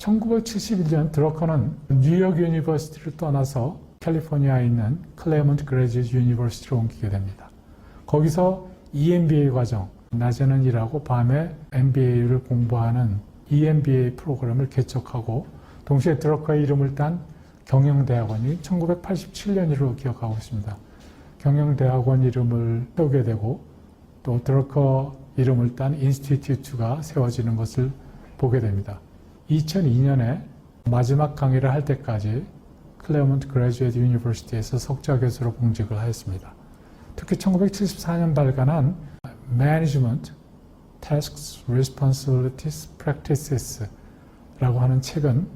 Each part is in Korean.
1971년 드러커는 뉴욕 유니버시티를 떠나서 캘리포니아에 있는 클레먼트 그래듀에이트 유니버시티로 옮기게 됩니다. 거기서 EMBA 과정, 낮에는 일하고 밤에 MBA를 공부하는 EMBA 프로그램을 개척하고 동시에 드러커의 이름을 딴 경영대학원이 1987년으로 기억하고 있습니다. 경영대학원 이름을 세우게 되고 또 드러커 이름을 딴 인스티튜트가 세워지는 것을 보게 됩니다. 2002년에 마지막 강의를 할 때까지 클레먼트 그래듀에이트 유니버시티에서 석좌 교수로 봉직을 하였습니다. 특히 1974년 발간한 Management, Tasks, Responsibilities, Practices 라고 하는 책은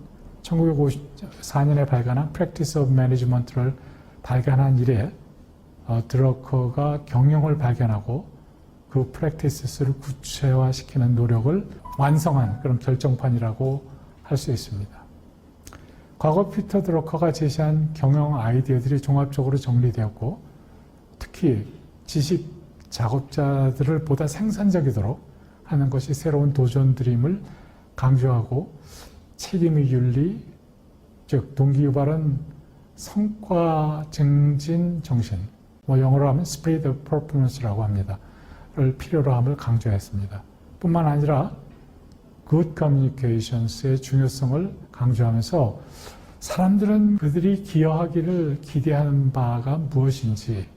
1954년에 발간한 Practice of Management를 발간한 이래 드러커가 경영을 발견하고 그 practices를 구체화시키는 노력을 완성한 그런 결정판이라고 할 수 있습니다. 과거 피터 드러커가 제시한 경영 아이디어들이 종합적으로 정리되었고 특히 지식 작업자들을 보다 생산적이도록 하는 것이 새로운 도전들임을 강조하고 책임의 윤리, 즉 동기유발은 성과 증진 정신, 영어로 하면 Spirit of Performance라고 합니다. 를 필요로 함을 강조했습니다. 뿐만 아니라 Good Communications의 중요성을 강조하면서 사람들은 그들이 기여하기를 기대하는 바가 무엇인지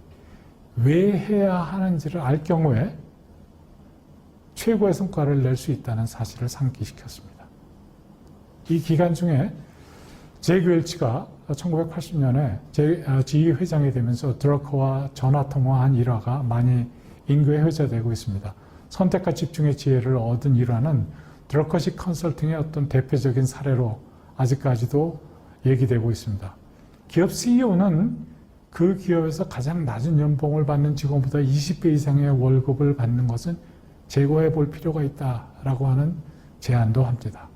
왜 해야 하는지를 알 경우에 최고의 성과를 낼 수 있다는 사실을 상기시켰습니다. 이 기간 중에 제이크 웰치가 1980년에 지휘회장이 되면서 드러커와 전화통화한 일화가 많이 인구에 회자되고 있습니다. 선택과 집중의 지혜를 얻은 일화는 드러커식 컨설팅의 어떤 대표적인 사례로 아직까지도 얘기되고 있습니다. 기업 CEO는 그 기업에서 가장 낮은 연봉을 받는 직원보다 20배 이상의 월급을 받는 것은 재고해 볼 필요가 있다라고 하는 제안도 합니다.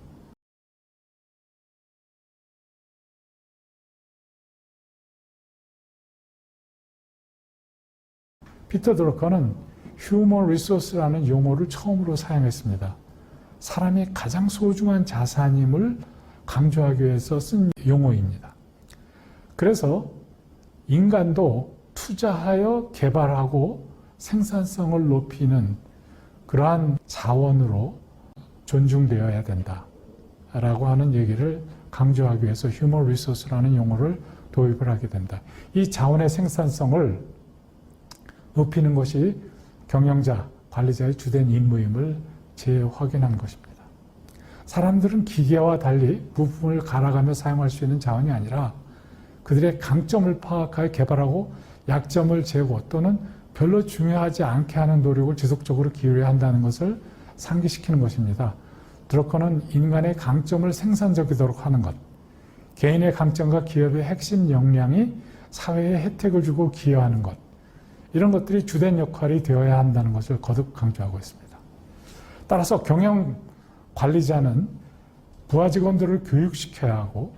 피터 드러커는 휴먼 리소스라는 용어를 처음으로 사용했습니다. 사람이 가장 소중한 자산임을 강조하기 위해서 쓴 용어입니다. 그래서 인간도 투자하여 개발하고 생산성을 높이는 그러한 자원으로 존중되어야 된다라고 하는 얘기를 강조하기 위해서 휴먼 리소스라는 용어를 도입을 하게 된다. 이 자원의 생산성을 높이는 것이 경영자, 관리자의 주된 임무임을 재확인한 것입니다. 사람들은 기계와 달리 부품을 갈아가며 사용할 수 있는 자원이 아니라 그들의 강점을 파악하여 개발하고 약점을 제고 또는 별로 중요하지 않게 하는 노력을 지속적으로 기울여야 한다는 것을 상기시키는 것입니다. 드러커는 인간의 강점을 생산적이도록 하는 것, 개인의 강점과 기업의 핵심 역량이 사회에 혜택을 주고 기여하는 것, 이런 것들이 주된 역할이 되어야 한다는 것을 거듭 강조하고 있습니다. 따라서 경영 관리자는 부하 직원들을 교육시켜야 하고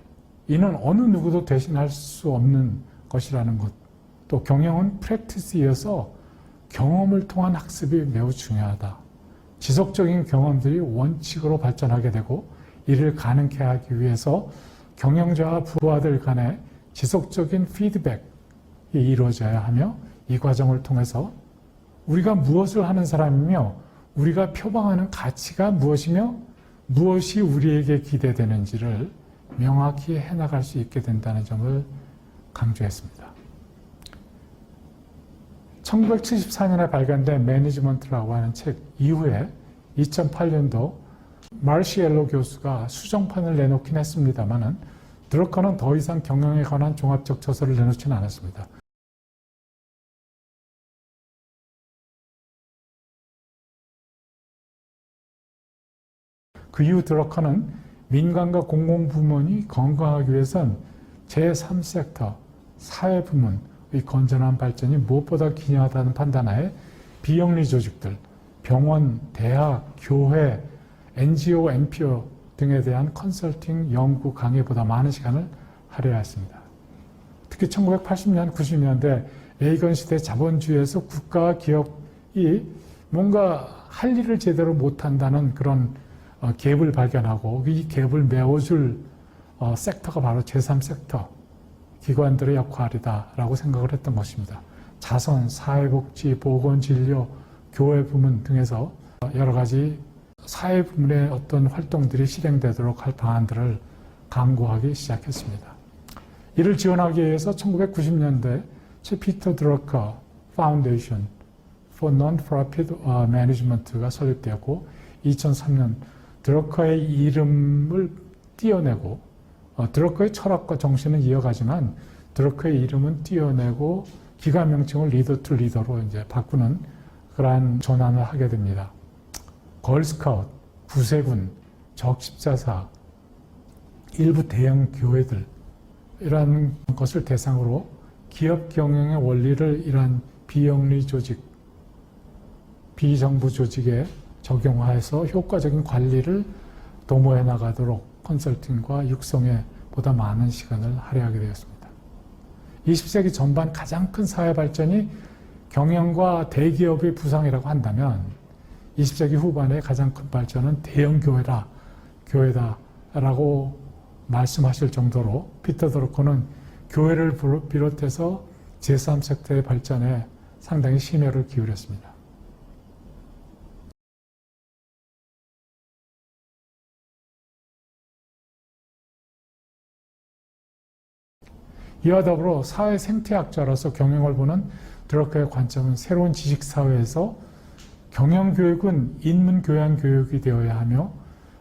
이는 어느 누구도 대신할 수 없는 것이라는 것, 또 경영은 프랙티스이어서 경험을 통한 학습이 매우 중요하다. 지속적인 경험들이 원칙으로 발전하게 되고 이를 가능케 하기 위해서 경영자와 부하들 간의 지속적인 피드백이 이루어져야 하며 이 과정을 통해서 우리가 무엇을 하는 사람이며 우리가 표방하는 가치가 무엇이며 무엇이 우리에게 기대되는지를 명확히 해나갈 수 있게 된다는 점을 강조했습니다. 1974년에 발간된 매니지먼트라고 하는 책 이후에 2008년도 마르시엘로 교수가 수정판을 내놓긴 했습니다만 드러커는 더 이상 경영에 관한 종합적 저서를 내놓지는 않았습니다. 그 이후 드러커는 민간과 공공부문이 건강하기 위해선 제3섹터, 사회부문의 건전한 발전이 무엇보다 기여하다는 판단하에 비영리 조직들, 병원, 대학, 교회, NGO, NPO 등에 대한 컨설팅, 연구, 강의보다 많은 시간을 할애했습니다. 특히 1980년, 90년대 레이건 시대 자본주의에서 국가와 기업이 뭔가 할 일을 제대로 못한다는 그런 갭을 발견하고 이 갭을 메워줄 섹터가 바로 제3섹터 기관들의 역할이다라고 생각을 했던 것입니다. 자선, 사회복지, 보건진료, 교회 부문 등에서 여러 가지 사회 부문의 어떤 활동들이 실행되도록 할 방안들을 강구하기 시작했습니다. 이를 지원하기 위해서 1990년대 피터 드러커 파운데이션 for Non-Profit Management가 설립되었고 2003년 드러커의 이름을 띄어내고 드러커의 철학과 정신은 이어가지만 드러커의 이름은 띄어내고 기관 명칭을 리더 투 리더로 이제 바꾸는 그러한 전환을 하게 됩니다. 걸스카우트, 구세군, 적십자사, 일부 대형 교회들 이러한 것을 대상으로 기업 경영의 원리를 이러한 비영리 조직, 비정부 조직에 적용해서 효과적인 관리를 도모해 나가도록 컨설팅과 육성에 보다 많은 시간을 할애하게 되었습니다. 20세기 전반 가장 큰 사회 발전이 경영과 대기업의 부상이라고 한다면 20세기 후반의 가장 큰 발전은 대형 교회다라고 말씀하실 정도로 피터 드러커는 교회를 비롯해서 제3섹터의 발전에 상당히 심혈을 기울였습니다. 이와 더불어 사회 생태학자로서 경영을 보는 드러커의 관점은 새로운 지식사회에서 경영교육은 인문교양교육이 되어야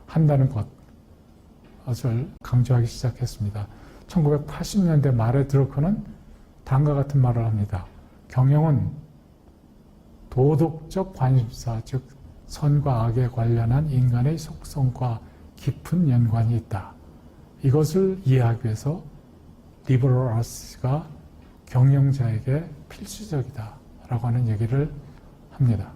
한다는 것을 강조하기 시작했습니다. 1980년대 말에 드러커는 다음과 같은 말을 합니다. 경영은 도덕적 관심사, 즉 선과 악에 관련한 인간의 속성과 깊은 연관이 있다. 이것을 이해하기 위해서 리버럴 아트가 경영자에게 필수적이다 라고 하는 얘기를 합니다.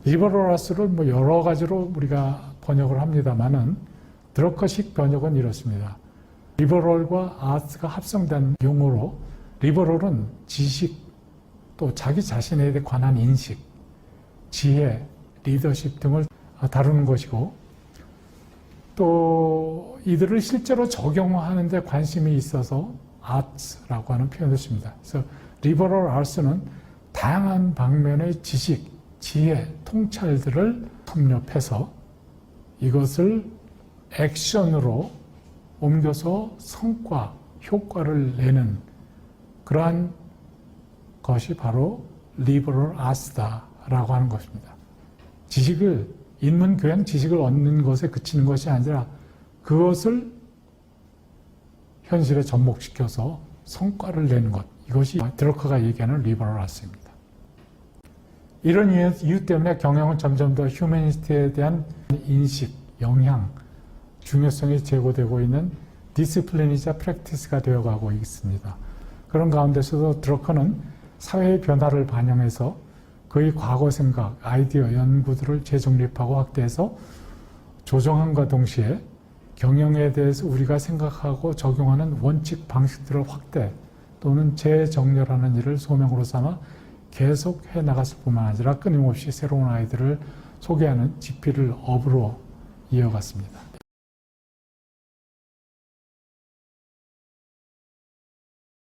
리버럴 아트를 여러 가지로 우리가 번역을 합니다만은 드러커식 번역은 이렇습니다. 리버럴과 아트가 합성된 용어로 리버럴은 지식 또 자기 자신에 관한 인식, 지혜, 리더십 등을 다루는 것이고 또 이들을 실제로 적용하는 데 관심이 있어서 아트라고 하는 표현을 씁니다. 그래서 리버럴 아트는 다양한 방면의 지식, 지혜, 통찰들을 섭렵해서 이것을 액션으로 옮겨서 성과, 효과를 내는 그러한 것이 바로 리버럴 아트다라고 하는 것입니다. 지식을 인문교양 지식을 얻는 것에 그치는 것이 아니라 그것을 현실에 접목시켜서 성과를 내는 것, 이것이 드러커가 얘기하는 리버럴 아트입니다. 이런 이유 때문에 경영은 점점 더 휴머니스트에 대한 인식, 영향, 중요성이 제고되고 있는 디스플린이자 프랙티스가 되어가고 있습니다. 그런 가운데서도 드러커는 사회의 변화를 반영해서 그의 과거 생각, 아이디어, 연구들을 재정립하고 확대해서 조정함과 동시에 경영에 대해서 우리가 생각하고 적용하는 원칙, 방식들을 확대 또는 재정렬하는 일을 소명으로 삼아 계속 해나갔을 뿐만 아니라 끊임없이 새로운 아이들을 소개하는 지필을 업으로 이어갔습니다.